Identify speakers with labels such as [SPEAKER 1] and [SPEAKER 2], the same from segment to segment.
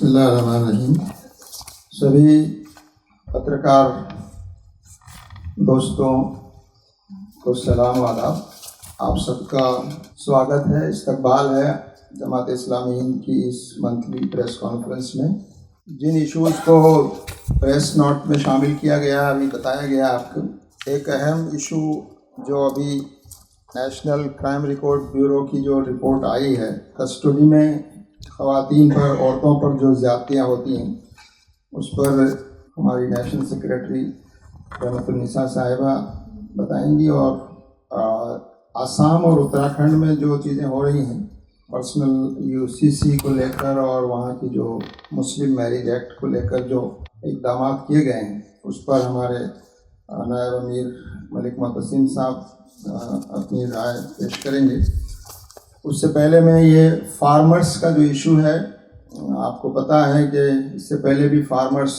[SPEAKER 1] بسم اللہ الرحمن الرحیم۔ سبھی پترکار دوستوں کو سلام و آداب۔ آپ سب کا سواگت ہے، استقبال ہے جماعت اسلامی ہند کی اس منتھلی پریس کانفرنس میں۔ جن ایشوز کو پریس نوٹ میں شامل کیا گیا، ابھی بتایا گیا آپ کو، ایک اہم ایشو جو ابھی نیشنل کرائم ریکارڈ بیورو کی جو رپورٹ آئی ہے، کسٹڈی میں خواتین پر، عورتوں پر جو زیادتیاں ہوتی ہیں، اس پر ہماری نیشنل سیکریٹری رحمت النساء صاحبہ بتائیں گی، اور آسام اور اتراکھنڈ میں جو چیزیں ہو رہی ہیں پرسنل UCC کو لے کر اور وہاں کی جو مسلم میرج ایکٹ کو لے کر جو اقدامات کیے گئے ہیں، اس پر ہمارے نائب امیر ملک معتصم صاحب اپنی رائے پیش کریں گے۔ اس سے پہلے میں یہ فارمرز کا جو ایشو ہے، آپ کو پتہ ہے کہ اس سے پہلے بھی فارمرز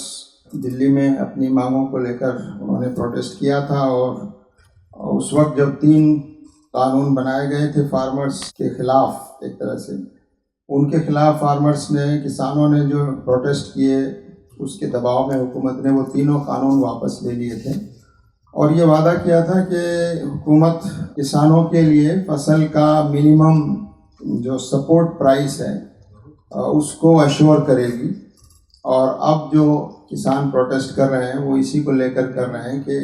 [SPEAKER 1] دلی میں اپنی مانگوں کو لے کر انہوں نے پروٹیسٹ کیا تھا، اور اس وقت جب 3 قانون بنائے گئے تھے فارمرز کے خلاف، ایک طرح سے ان کے خلاف فارمرز نے، کسانوں نے جو پروٹیسٹ کیے، اس کے دباؤ میں حکومت نے وہ تینوں قانون واپس لے لیے تھے، اور یہ وعدہ کیا تھا کہ حکومت کسانوں کے لیے فصل کا منیمم جو سپورٹ پرائس ہے اس کو اشور کرے گی۔ اور اب جو کسان پروٹیسٹ کر رہے ہیں وہ اسی کو لے کر رہے ہیں کہ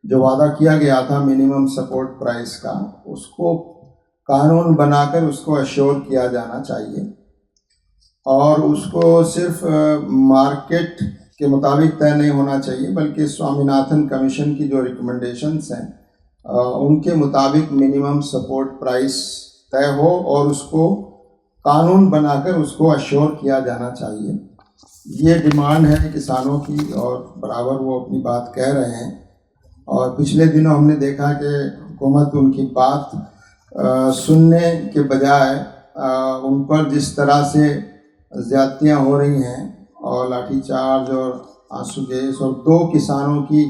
[SPEAKER 1] جو وعدہ کیا گیا تھا منیمم سپورٹ پرائس کا، اس کو قانون بنا کر اس کو اشور کیا جانا چاہیے، اور اس کو صرف مارکیٹ کے مطابق طے نہیں ہونا چاہیے، بلکہ سوامیناتھن کمیشن کی جو ریکمنڈیشنز ہیں ان کے مطابق منیمم سپورٹ پرائس طے ہو، اور اس کو قانون بنا کر اس کو اشور کیا جانا چاہیے۔ یہ ڈیمانڈ ہے کسانوں کی، اور برابر وہ اپنی بات کہہ رہے ہیں، اور پچھلے دنوں ہم نے دیکھا کہ حکومت ان کی بات سننے کے بجائے ان پر جس طرح سے زیادتیاں ہو رہی ہیں، اور لاٹھی چارج اور آنسو گیس، اور 2 کسانوں کی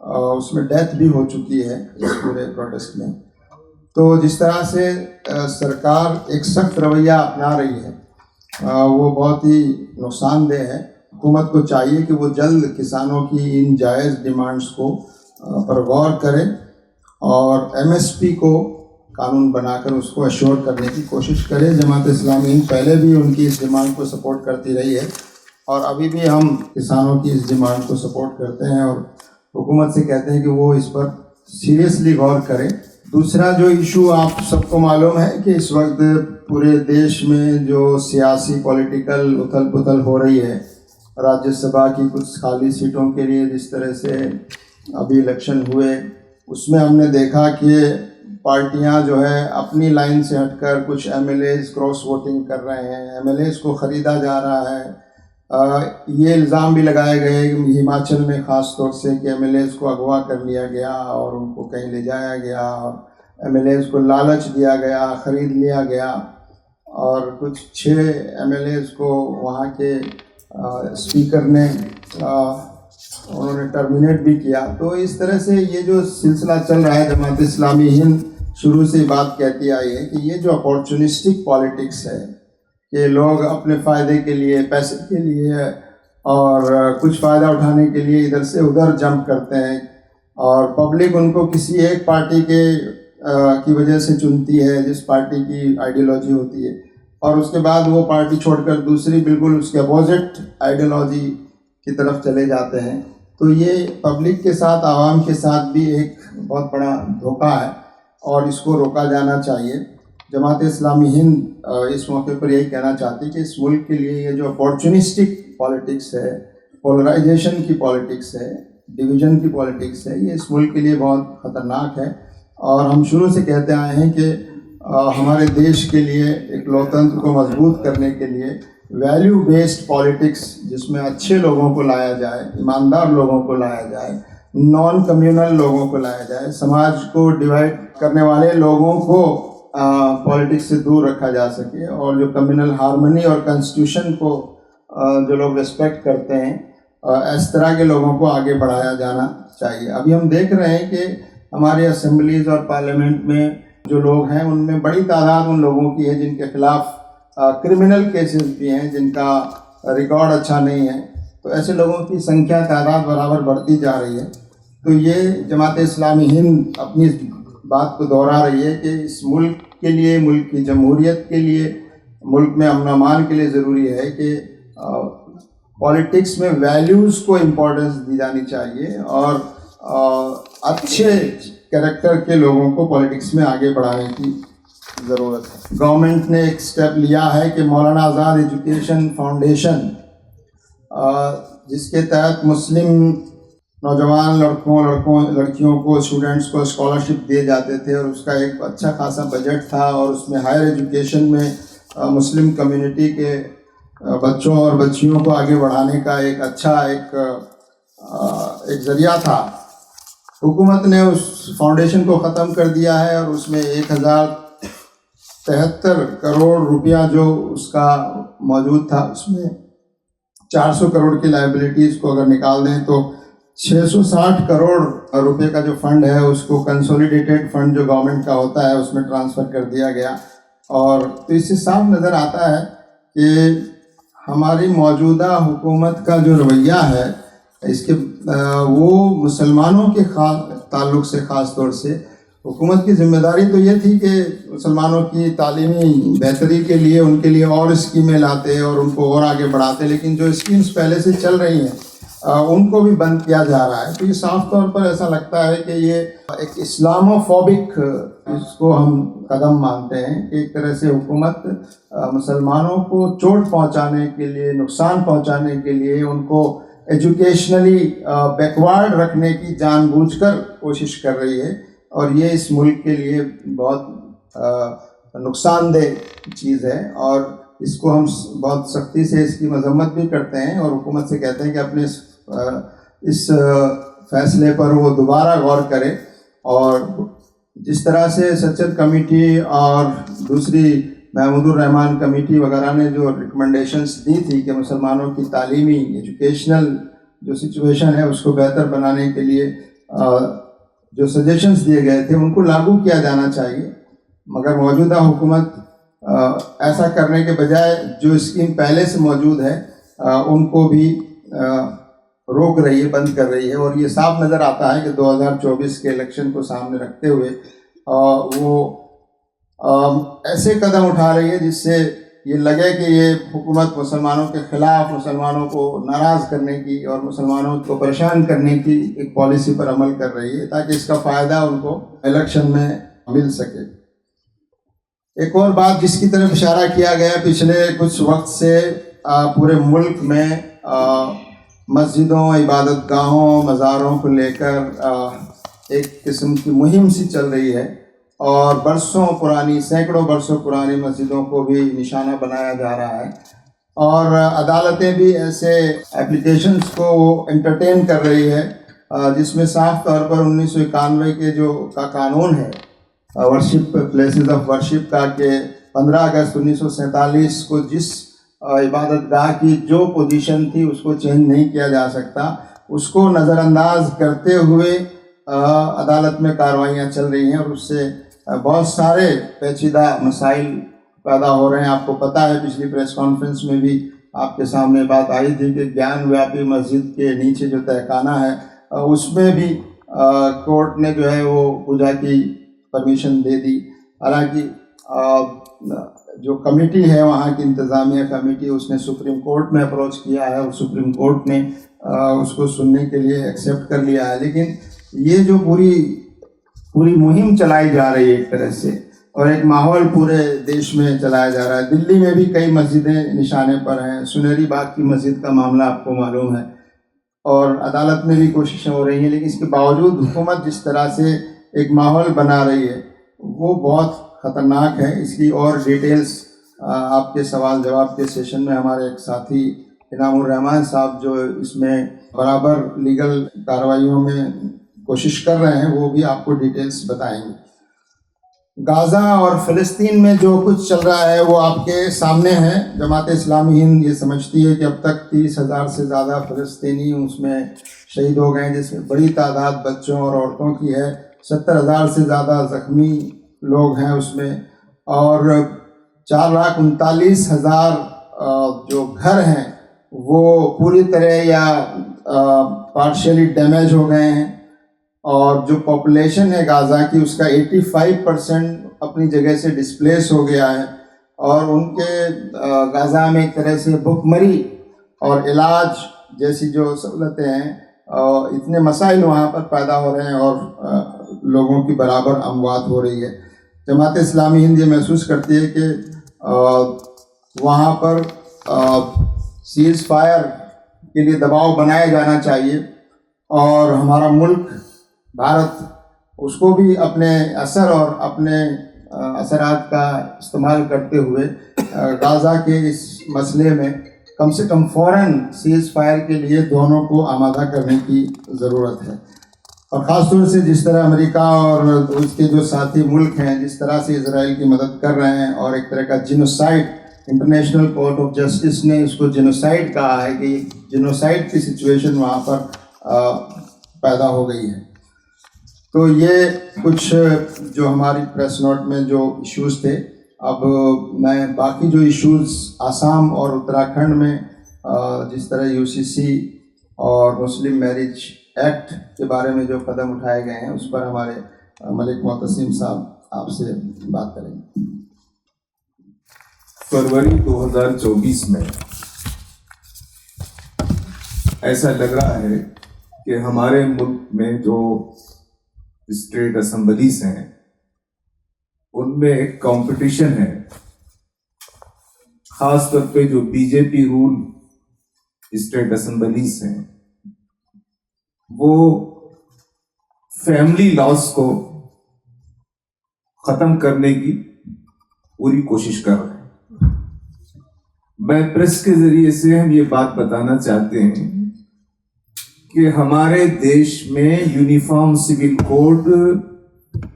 [SPEAKER 1] اس میں ڈیتھ بھی ہو چکی ہے اس پورے پروٹیسٹ میں، تو جس طرح سے سرکار ایک سخت رویہ اپنا رہی ہے وہ بہت ہی نقصان دہ ہے۔ حکومت کو چاہیے کہ وہ جلد کسانوں کی ان جائز ڈیمانڈز کو پر غور کرے، اور MSP کو قانون بنا کر اس کو اشور کرنے کی کوشش کرے۔ جماعت اسلامی ہند پہلے بھی ان کی اس ڈیمانڈ کو سپورٹ کرتی رہی ہے، اور ابھی بھی ہم کسانوں کی اس ڈیمانڈ کو سپورٹ کرتے ہیں، اور حکومت سے کہتے ہیں کہ وہ اس پر سیریسلی غور کرے۔ دوسرا جو ایشو آپ سب کو معلوم ہے کہ اس وقت پورے دیش میں جو سیاسی پولیٹیکل اتھل پتھل ہو رہی ہے، راجیہ سبھا کی کچھ خالی سیٹوں کے لیے جس طرح سے ابھی الیکشن ہوئے، اس میں ہم نے دیکھا کہ پارٹیاں جو ہے اپنی لائن سے ہٹ کر کچھ MLAs کراس ووٹنگ کر رہے ہیں، MLAs کو خریدا جا رہا ہے۔ یہ الزام بھی لگائے گئے ہماچل میں خاص طور سے کہ MLAs کو اغوا کر لیا گیا اور ان کو کہیں لے جایا گیا، اور MLAs کو لالچ دیا گیا، خرید لیا گیا، اور کچھ 6 MLAs کو وہاں کے اسپیکر نے انہوں نے ٹرمینیٹ بھی کیا۔ تو اس طرح سے یہ جو سلسلہ چل رہا ہے، جماعت اسلامی ہند شروع سے بات کہتی آئی ہے کہ یہ جو اپارچونسٹک پالیٹکس ہے کہ لوگ اپنے فائدے کے لیے، پیسے کے لیے، اور کچھ فائدہ اٹھانے کے لیے ادھر سے ادھر جمپ کرتے ہیں، اور پبلک ان کو کسی ایک پارٹی کی وجہ سے چنتی ہے، جس پارٹی کی آئیڈیالوجی ہوتی ہے، اور اس کے بعد وہ پارٹی چھوڑ کر دوسری بالکل اس کے اپوزٹ آئیڈیالوجی کی طرف چلے جاتے ہیں۔ تو یہ پبلک کے ساتھ، عوام کے ساتھ بھی ایک بہت بڑا دھوکہ ہے، اور اس کو روکا جانا چاہیے۔ جماعت اسلامی ہند اس موقع پر یہی کہنا چاہتی ہے کہ اس ملک کے لیے یہ جو اپارچونسٹک پالیٹکس ہے، پولرائزیشن کی پالیٹکس ہے، ڈویژن کی پالیٹکس ہے، یہ اس ملک کے لیے بہت خطرناک ہے، اور ہم شروع سے کہتے آئے ہیں کہ ہمارے دیش کے لیے ایک لوکتنتر کو مضبوط کرنے کے لیے ویلیو بیسڈ پالیٹکس، جس میں اچھے لوگوں کو لایا جائے، ایماندار لوگوں کو لایا جائے، نان کمیونل لوگوں کو لایا جائے، سماج کو ڈیوائڈ کرنے والے لوگوں کو پالیٹکس سے دور رکھا جا سکے، اور جو کمیونل ہارمنی اور کنسٹیٹیوشن کو جو لوگ ریسپیکٹ کرتے ہیں، اس طرح کے لوگوں کو آگے بڑھایا جانا چاہیے۔ ابھی ہم دیکھ رہے ہیں کہ ہمارے اسمبلیز اور پارلیمنٹ میں جو لوگ ہیں، ان میں بڑی تعداد ان لوگوں کی ہے جن کے خلاف کرمنل کیسز بھی ہیں، جن کا ریکارڈ اچھا نہیں ہے، تو ایسے لوگوں کی سنکھیا تعداد برابر بڑھتی جا رہی ہے۔ تو یہ جماعت اسلامی ہند اپنی بات کو دہرا رہی ہے کہ اس ملک کے لیے، ملک کی جمہوریت کے لیے، ملک میں امن و امان کے لیے ضروری ہے کہ پالیٹکس میں ویلیوز کو امپورٹنس دی جانی چاہیے، اور اچھے کریکٹر کے لوگوں کو پالیٹکس میں آگے بڑھانے کی ضرورت ہے۔ گورنمنٹ نے ایک سٹیپ لیا ہے کہ مولانا آزاد ایجوکیشن فاؤنڈیشن، جس کے تحت مسلم نوجوان لڑکیوں کو، اسٹوڈنٹس کو اسکالرشپ دیے جاتے تھے، اور اس کا ایک اچھا خاصا بجٹ تھا، اور اس میں ہائر ایجوکیشن میں مسلم کمیونٹی کے بچوں اور بچیوں کو آگے بڑھانے کا ایک اچھا ایک ذریعہ تھا۔ حکومت نے اس فاؤنڈیشن کو ختم کر دیا ہے، اور اس میں 1073 کروڑ روپیہ جو اس کا موجود تھا، اس میں 400 کروڑ کی لائبلٹیز کو اگر نکال دیں تو 660 کروڑ روپے کا جو فنڈ ہے اس کو کنسولیڈیٹڈ فنڈ جو گورنمنٹ کا ہوتا ہے اس میں ٹرانسفر کر دیا گیا۔ اور تو اس سے صاف نظر آتا ہے کہ ہماری موجودہ حکومت کا جو رویہ ہے اس کے وہ مسلمانوں کے تعلق سے، خاص طور سے حکومت کی ذمہ داری تو یہ تھی کہ مسلمانوں کی تعلیمی بہتری کے لیے ان کے لیے اور اسکیمیں لاتے اور ان کو اور آگے بڑھاتے، لیکن جو اسکیمز پہلے سے چل رہی ہیں ان کو بھی بند کیا جا رہا ہے۔ تو یہ صاف طور پر ایسا لگتا ہے کہ یہ ایک اسلامو فوبک اس کو ہم قدم مانتے ہیں کہ ایک طرح سے حکومت مسلمانوں کو چوٹ پہنچانے کے لیے، نقصان پہنچانے کے لیے، ان کو ایجوکیشنلی بیکورڈ رکھنے کی جان بوجھ کر کوشش کر رہی ہے، اور یہ اس ملک کے لیے بہت نقصان دہ چیز ہے، اور اس کو ہم بہت سختی سے اس کی مذمت بھی کرتے ہیں، اور حکومت سے کہتے ہیں کہ اپنے اس فیصلے پر وہ دوبارہ غور کرے، اور جس طرح سے سچر کمیٹی اور دوسری محمود الرحمان کمیٹی وغیرہ نے جو ریکمنڈیشنز دی تھی کہ مسلمانوں کی تعلیمی ایجوکیشنل جو سچویشن ہے اس کو بہتر بنانے کے لیے جو سجیشنز دیے گئے تھے ان کو لاگو کیا جانا چاہیے، مگر موجودہ حکومت ایسا کرنے کے بجائے جو اسکیم پہلے سے موجود ہے ان کو بھی روک رہی ہے، بند کر رہی ہے، اور یہ صاف نظر آتا ہے کہ 2024 کے الیکشن کو سامنے رکھتے ہوئے وہ ایسے قدم اٹھا رہی ہے جس سے یہ لگے کہ یہ حکومت مسلمانوں کے خلاف، مسلمانوں کو ناراض کرنے کی اور مسلمانوں کو پریشان کرنے کی ایک پالیسی پر عمل کر رہی ہے تاکہ اس کا فائدہ ان کو الیکشن میں مل سکے۔ ایک اور بات جس کی طرف اشارہ کیا گیا پچھلے کچھ وقت سے پورے ملک میں مسجدوں، عبادت گاہوں، مزاروں کو لے کر ایک قسم کی مہم سی چل رہی ہے، اور برسوں پرانی، سینکڑوں برسوں پرانی مسجدوں کو بھی نشانہ بنایا جا رہا ہے، اور عدالتیں بھی ایسے اپلیکیشنز کو انٹرٹین کر رہی ہے جس میں صاف طور پر 1991 کے جو کا قانون ہے ورشپ پلیسز آف ورشپ کا، کہ 15 اگست 1947 کو جس عبادت گاہ کی جو پوزیشن تھی اس کو چینج نہیں کیا جا سکتا، اس کو نظر انداز کرتے ہوئے عدالت میں کارروائیاں چل رہی ہیں، اور اس سے بہت سارے پیچیدہ مسائل پیدا ہو رہے ہیں۔ آپ کو پتہ ہے پچھلی پریس کانفرنس میں بھی آپ کے سامنے بات آئی تھی کہ گیان ویاپی مسجد کے نیچے جو تہخانہ ہے اس میں بھی کورٹ نے جو ہے وہ پوجا کی پرمیشن دے دی، حالانکہ جو کمیٹی ہے وہاں کی انتظامیہ کمیٹی اس نے سپریم کورٹ میں اپروچ کیا ہے، اور سپریم کورٹ نے اس کو سننے کے لیے ایکسیپٹ کر لیا ہے، لیکن یہ جو پوری مہم چلائی جا رہی ہے ایک طرح سے، اور ایک ماحول پورے دیش میں چلایا جا رہا ہے۔ دلی میں بھی کئی مسجدیں نشانے پر ہیں، سنہری باغ کی مسجد کا معاملہ آپ کو معلوم ہے، اور عدالت میں بھی کوششیں ہو رہی ہیں، لیکن اس کے باوجود حکومت جس طرح سے ایک ماحول بنا رہی ہے وہ بہت خطرناک ہے۔ اس کی اور ڈیٹیلز آپ کے سوال جواب کے سیشن میں ہمارے ایک ساتھی انعام الرحمان صاحب جو اس میں برابر لیگل کارروائیوں میں کوشش کر رہے ہیں وہ بھی آپ کو ڈیٹیلز بتائیں گے۔ غازہ اور فلسطین میں جو کچھ چل رہا ہے وہ آپ کے سامنے ہے۔ جماعت اسلامی ہند یہ سمجھتی ہے کہ اب تک 30,000 سے زیادہ فلسطینی اس میں شہید ہو گئے ہیں، جس میں بڑی تعداد بچوں اور عورتوں کی ہے۔ 70,000 سے زیادہ زخمی لوگ ہیں اس میں، اور 4,39,000 جو گھر ہیں وہ پوری طرح یا پارشلی ڈیمیج ہو گئے ہیں، اور جو پاپولیشن ہے غازہ کی اس کا 85% اپنی جگہ سے ڈسپلیس ہو گیا ہے، اور ان کے غازہ میں ایک طرح سے بھوک مری اور علاج جیسی جو سہولتیں ہیں، اتنے مسائل وہاں پر پیدا ہو رہے ہیں اور لوگوں کی برابر اموات ہو رہی ہے۔ جماعت اسلامی ہند یہ محسوس کرتی ہے کہ وہاں پر سیز فائر کے لیے دباؤ بنایا جانا چاہیے، اور ہمارا ملک بھارت اس کو بھی اپنے اثر اور اپنے اثرات کا استعمال کرتے ہوئے غازہ کے اس مسئلے میں کم سے کم فوراً سیز فائر کے لیے دونوں کو آمادہ کرنے کی ضرورت ہے۔ اور خاص طور سے جس طرح امریکہ اور اس کے جو ساتھی ملک ہیں جس طرح سے اسرائیل کی مدد کر رہے ہیں، اور ایک طرح کا genocide, international court of justice نے اس کو جینوسائڈ کہا ہے کہ جینوسائڈ کی سچویشن وہاں پر پیدا ہو گئی ہے۔ تو یہ کچھ جو ہماری پریس نوٹ میں جو ایشوز تھے۔ اب میں باقی جو ایشوز آسام اور اتراکھنڈ میں جس طرح UCC اور مسلم میرج ایکٹ کے بارے میں جو قدم اٹھائے گئے ہیں اس پر ہمارے ملک معتصم صاحب آپ سے بات کریں گے۔
[SPEAKER 2] فروری 2024 میں ایسا لگ رہا ہے کہ ہمارے ملک میں جو اسٹیٹ اسمبلیز ہیں ان میں ایک کمپٹیشن ہے، خاص طور پہ جو BJP رول اسٹیٹ اسمبلیز ہیں وہ فیملی لاز کو ختم کرنے کی پوری کوشش کر رہے ہیں۔ میں پریس کے ذریعے سے ہم یہ بات بتانا چاہتے ہیں کہ ہمارے دیش میں یونیفارم سول کوڈ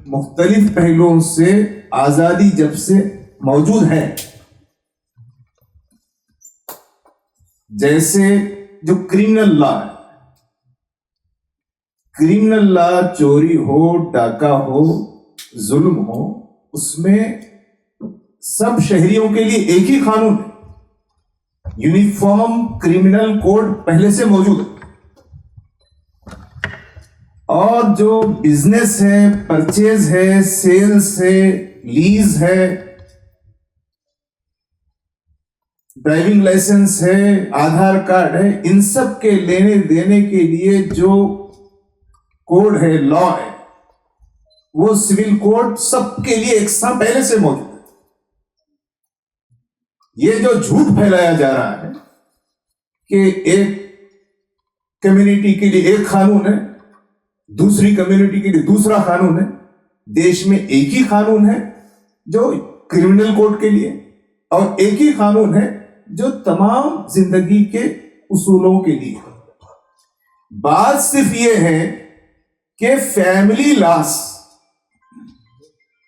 [SPEAKER 2] مختلف پہلوؤں سے آزادی جب سے موجود ہے، جیسے جو کرمنل لا ہے، کرمنل لا چوری ہو، ڈاکہ ہو، ظلم ہو، اس میں سب شہریوں کے لیے ایک ہی قانون ہے، یونیفارم کرمنل کوڈ پہلے سے موجود ہے۔ اور جو بزنس ہے، پرچیز ہے، سیلز ہے، لیز ہے، ڈرائیونگ لائسنس ہے، آدھار کارڈ ہے، ان سب کے لینے دینے کے لیے جو کوڈ ہے، لا ہے، وہ سول کوڈ سب کے لیے یکساں پہلے سے موجود ہے۔ یہ جو جھوٹ پھیلایا جا رہا ہے کہ ایک کمیونٹی کے لیے ایک قانون ہے، دوسری کمیونٹی کے لیے دوسرا قانون ہے، دیش میں ایک ہی قانون ہے جو کرمنل کوڈ کے لیے، اور ایک ہی قانون ہے جو تمام زندگی کے اصولوں کے لیے۔ بات صرف یہ ہے کہ فیملی لاس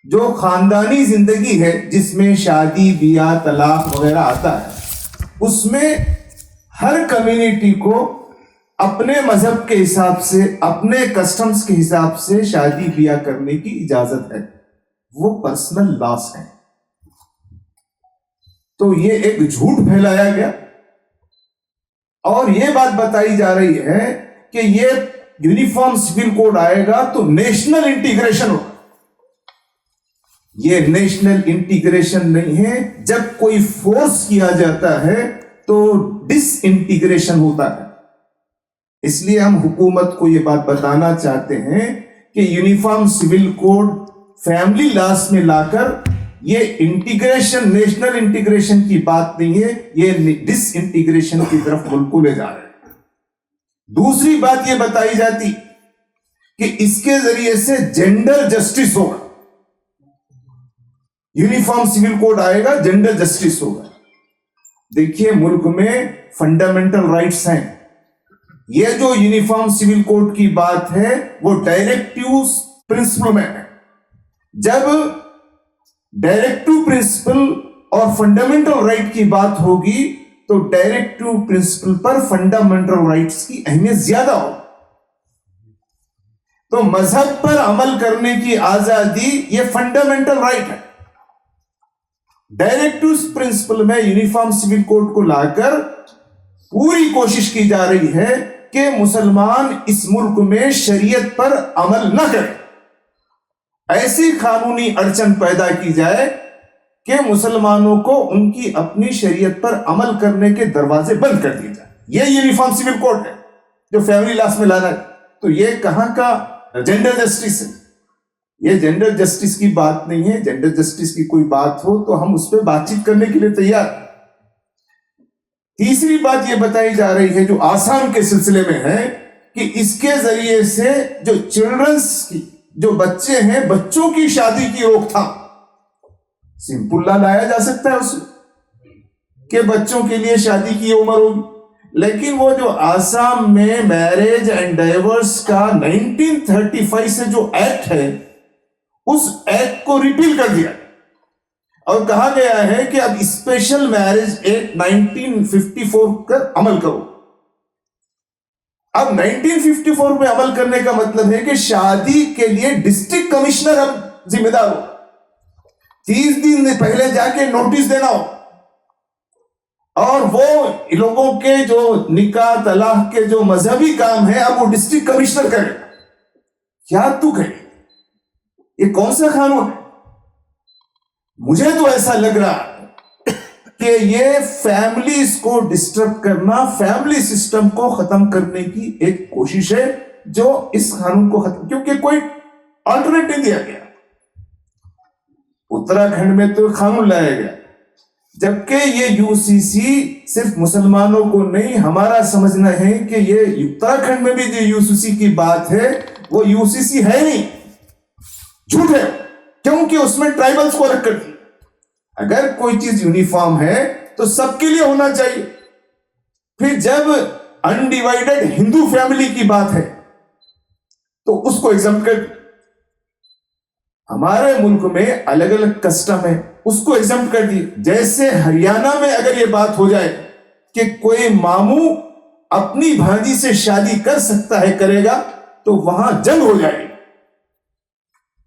[SPEAKER 2] جو خاندانی زندگی ہے، جس میں شادی، بیاہ، طلاق وغیرہ آتا ہے، اس میں ہر کمیونٹی کو اپنے مذہب کے حساب سے، اپنے کسٹمز کے حساب سے شادی بیاہ کرنے کی اجازت ہے، وہ پرسنل لاس ہے۔ تو یہ ایک جھوٹ پھیلایا گیا، اور یہ بات بتائی جا رہی ہے کہ یہ یونیفارم سول کوڈ آئے گا تو نیشنل انٹیگریشن ہوگا۔ یہ نیشنل انٹیگریشن نہیں ہے، جب کوئی فورس کیا جاتا ہے تو ڈس انٹیگریشن ہوتا ہے۔ اس لیے ہم حکومت کو یہ بات بتانا چاہتے ہیں کہ یونیفارم سول کوڈ فیملی لاس میں لا کر یہ انٹیگریشن، نیشنل انٹیگریشن کی بات نہیں ہے، یہ ڈس انٹیگریشن کی طرف ملک کو لے جا رہے ہیں۔ دوسری بات یہ بتائی جاتی کہ اس کے ذریعے سے جینڈر جسٹس ہوگا، یونیفارم سول کوڈ آئے گا، جینڈر جسٹس ہوگا۔ دیکھیے ملک میں فنڈامنٹل رائٹس ہیں، یہ جو یونیفارم سول کوڈ کی بات ہے وہ ڈائریکٹیو پرنسپل میں ہے۔ جب ڈائریکٹیو پرنسپل اور فنڈامنٹل رائٹ کی بات ہوگی تو ڈائریکٹیو پرنسپل پر فنڈامنٹل رائٹس کی اہمیت زیادہ ہو۔ تو مذہب پر عمل کرنے کی آزادی یہ فنڈامنٹل رائٹ ہے۔ ڈائریکٹیو پرنسپل میں یونیفارم سول کوڈ کو لا کر پوری کوشش کی جا رہی ہے کہ مسلمان اس ملک میں شریعت پر عمل نہ کریں. ایسی قانونی اڑچن پیدا کی جائے کہ مسلمانوں کو ان کی اپنی شریعت پر عمل کرنے کے دروازے بند کر دیے جائیں. یہ یونیفارم سول کوڈ ہے جو فیملی لاس میں لانا ہے. تو یہ کہاں کا جینڈر جسٹس ہے؟ یہ جینڈر جسٹس کی بات نہیں ہے. جینڈر جسٹس کی کوئی بات ہو تو ہم اس پہ بات چیت کرنے کے لیے تیار ہیں. تیسری بات یہ بتائی جا رہی ہے جو آسام کے سلسلے میں ہے کہ اس کے ذریعے سے جو چلڈرنس کی جو بچے ہیں بچوں کی شادی کی روک تھام سمپل لا لایا جا سکتا ہے اس کہ بچوں کے لیے شادی کی عمر ہوگی. لیکن وہ جو آسام میں میرج اینڈ ڈائیورس کا 1935 سے جو ایکٹ ہے اس ایکٹ کو ریپیل کر دیا اور کہا گیا ہے کہ اب اسپیشل میرج ایکٹ 1954 پر عمل کرو. اب 1954 پہ عمل کرنے کا مطلب ہے کہ شادی کے لیے ڈسٹرکٹ کمشنر اب ذمہ دار ہو. 30 دن پہلے جا کے نوٹس دینا ہو اور وہ لوگوں کے جو نکاح طلاق کے جو مذہبی کام ہے اب وہ ڈسٹرکٹ کمشنر کرے. کیا تو کرے؟ یہ کون سا قانون ہے؟ مجھے تو ایسا لگ رہا ہے کہ یہ فیملیز کو ڈسٹرب کرنا، فیملی سسٹم کو ختم کرنے کی ایک کوشش ہے جو اس قانون کو ختم، کیونکہ کوئی آلٹرنیٹ نہیں دیا گیا. اتراکھنڈ میں تو قانون لایا گیا جبکہ یہ یو سی سی صرف مسلمانوں کو نہیں، ہمارا سمجھنا ہے کہ یہ اتراکھنڈ میں بھی جو یو سی سی کی بات ہے وہ یو سی سی ہے نہیں، جھوٹ ہے، کیونکہ اس میں ٹرائبلز کو الگ کر دیا. اگر کوئی چیز یونیفارم ہے تو سب کے لیے ہونا چاہیے. پھر جب انڈیوائیڈڈ ہندو فیملی کی بات ہے تو اس کو ایگزمپٹ کر دیا. ہمارے ملک میں الگ الگ کسٹم ہے، اس کو ایگزمپٹ کر دی. جیسے ہریانہ میں اگر یہ بات ہو جائے کہ کوئی ماموں اپنی بھانجی سے شادی کر سکتا ہے، کرے گا، تو وہاں جنگ ہو جائے گی.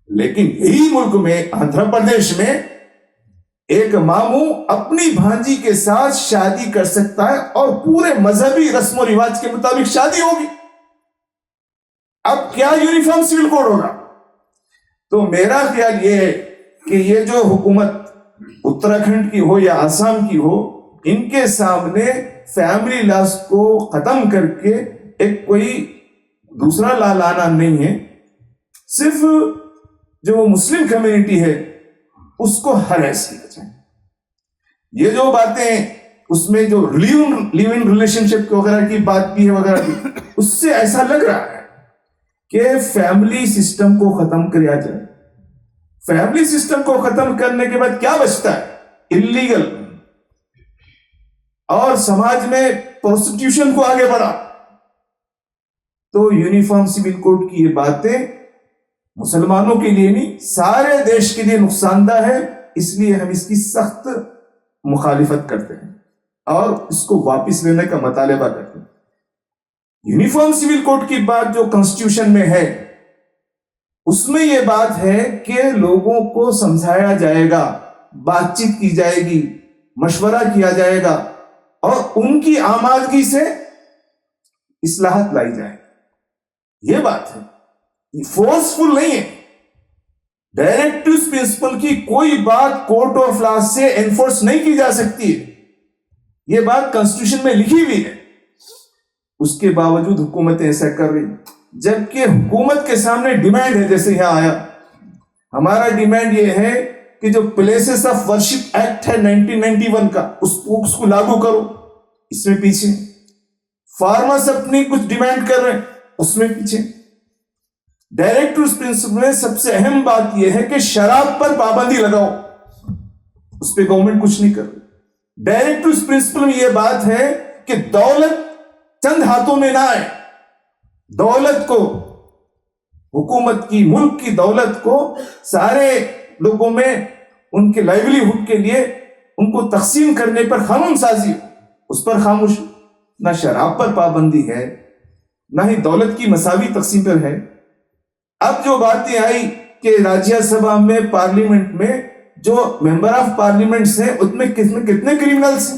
[SPEAKER 2] لیکن یہی ملک میں آندھرا پردیش میں ایک ماموں اپنی بھانجی کے ساتھ شادی کر سکتا ہے اور پورے مذہبی رسم و رواج کے مطابق شادی ہوگی. اب کیا یونیفارم سول کوڈ ہوگا؟ تو میرا خیال یہ ہے کہ یہ جو حکومت اتراکھنڈ کی ہو یا آسام کی ہو، ان کے سامنے فیملی لاز کو ختم کر کے ایک کوئی دوسرا لا لانا نہیں ہے. صرف جو مسلم کمیونٹی ہے اس کو ہر ایسی بچائیں. یہ جو باتیں اس میں جو لیو ان ریلیشن شپ وغیرہ کی بات کی ہے وغیرہ کی، اس سے ایسا لگ رہا ہے کہ فیملی سسٹم کو ختم کیا جائے. فیملی سسٹم کو ختم کرنے کے بعد کیا بچتا ہے؟ انلیگل. اور سماج میں پروسٹیوشن کو آگے بڑھا. تو یونیفارم سول کوڈ کی یہ باتیں مسلمانوں کے لیے نہیں، سارے دیش کے لیے نقصان دہ ہے. اس لیے ہم اس کی سخت مخالفت کرتے ہیں اور اس کو واپس لینے کا مطالبہ کرتے ہیں. یونیفارم سول کوڈ کی بات جو کانسٹیٹیوشن میں ہے اس میں یہ بات ہے کہ لوگوں کو سمجھایا جائے گا، بات چیت کی جائے گی، مشورہ کیا جائے گا اور ان کی آمادگی سے اصلاحات لائی جائے. یہ بات ہے، فورسفل نہیں ہے. ڈائریکٹو پرنسپل کی کوئی بات کورٹ آف لا سے انفورس نہیں کی جا سکتی ہے. یہ بات کانسٹیٹیوشن میں لکھی ہوئی ہے. اس کے باوجود حکومتیں ایسا کر رہی، جبکہ حکومت کے سامنے ڈیمانڈ ہے. جیسے یہاں آیا، ہمارا ڈیمانڈ یہ ہے کہ جو پلیسز آف ورشپ ایکٹ ہے 1991 کا، اس کو لاگو کرو. اس میں پیچھے فارمرز اپنی کچھ ڈیمانڈ کر رہے ہیں، اس میں پیچھے. ڈائریکٹو پرنسپل میں سب سے اہم بات یہ ہے کہ شراب پر پابندی لگاؤ، اس پہ گورنمنٹ کچھ نہیں کر رہی. ڈائریکٹو پرنسپل میں یہ بات ہے کہ دولت چند ہاتھوں میں نہ آئے. دولت کو، حکومت کی، ملک کی دولت کو سارے لوگوں میں ان کے لائیولیہڈ کے لیے ان کو تقسیم کرنے پر قانون سازی ہو، اس پر خاموش. نہ شراب پر پابندی ہے، نہ ہی دولت کی مساوی تقسیم پر ہے. اب جو باتیں آئی کہ راجیہ سبھا میں، پارلیمنٹ میں جو ممبر آف پارلیمنٹس ہیں ان میں کتنے کریمنلز ہیں،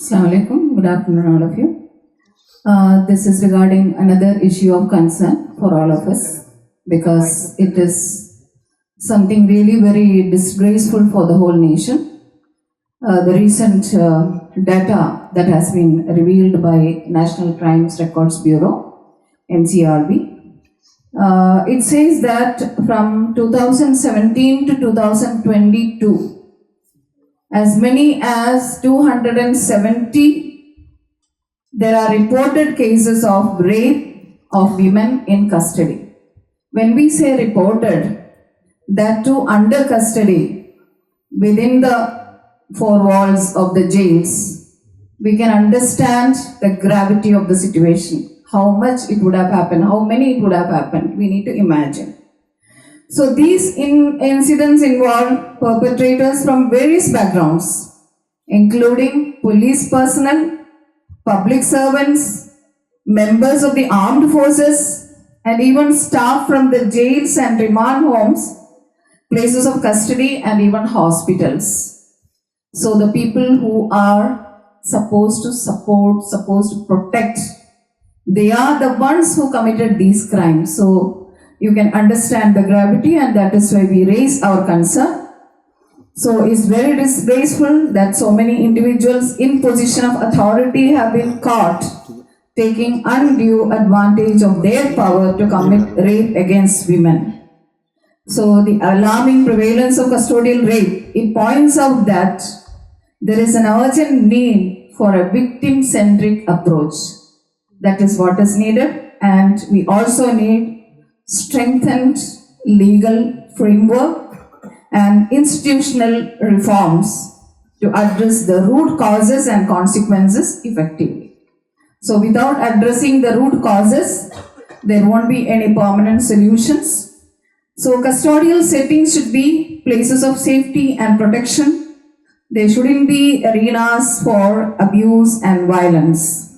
[SPEAKER 3] Assalamu alaikum. Good afternoon, all of you. This is regarding another issue of concern for all of us because it is something really very disgraceful for the whole nation. The recent data that has been revealed by National Crimes Records Bureau, NCRB, it says that from 2017 to 2022, as many as 270 there are reported cases of rape of women in custody. When we say reported, that too under custody within the four walls of the jails, we can understand the gravity of the situation, how much it would have happened, how many it would have happened. We need to imagine. So these incidents involve perpetrators from various backgrounds, including police personnel, public servants, members of the armed forces, and even staff from the jails and remand homes, places of custody, and even hospitals. So the people who are supposed to support, supposed to protect, they are the ones who committed these crimes. So you can understand the gravity, and that is why we raise our concern. So it's very disgraceful that so many individuals in position of authority have been caught taking undue advantage of their power to commit rape against women. So the alarming prevalence of custodial rape, it points out that there is an urgent need for a victim-centric approach. That is what is needed, and we also need strengthened legal framework and institutional reforms to address the root causes and consequences effectively. So without addressing the root causes, there won't be any permanent solutions. So custodial settings should be places of safety and protection. They shouldn't be arenas for abuse and violence.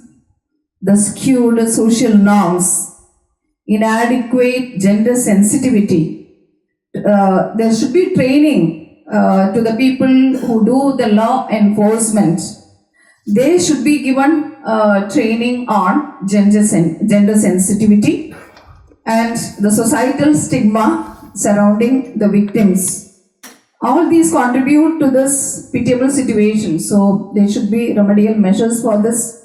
[SPEAKER 3] The skewed social norms, inadequate gender sensitivity. There should be training to the people who do the law enforcement. They should be given training on gender sensitivity and the societal stigma surrounding the victims. All these contribute to this pitiable situation. So there should be remedial measures for this.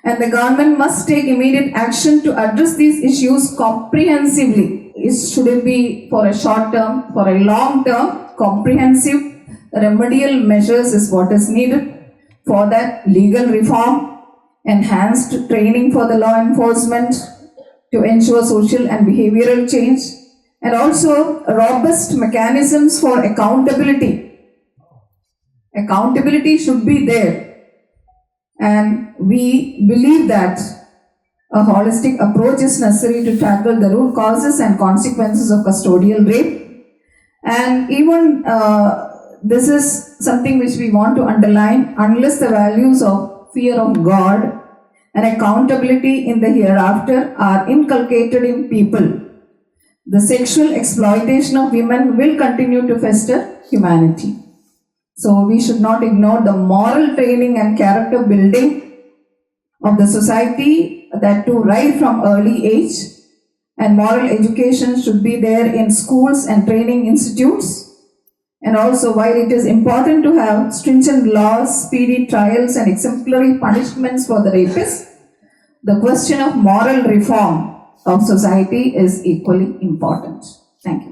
[SPEAKER 3] And the government must take immediate action to address these issues comprehensively. It shouldn't be for a short term, for a long term. Comprehensive remedial measures is what is needed. For that, legal reform, enhanced training for the law enforcement to ensure social and behavioral change, and also robust mechanisms for accountability. Accountability should be there. And we believe that a holistic approach is necessary to tackle the root causes and consequences of custodial rape. And even this is something which we want to underline. Unless the values of fear of God and accountability in the hereafter are inculcated in people, the sexual exploitation of women will continue to fester humanity. So we should not ignore the moral training and character building of the society, that too right from early age. and moral education should be there in schools and training institutes. And also, while it is important to have stringent laws, speedy trials and exemplary punishments for the rapists, the question of moral reform of society is equally important. Thank you.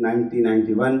[SPEAKER 4] 1991,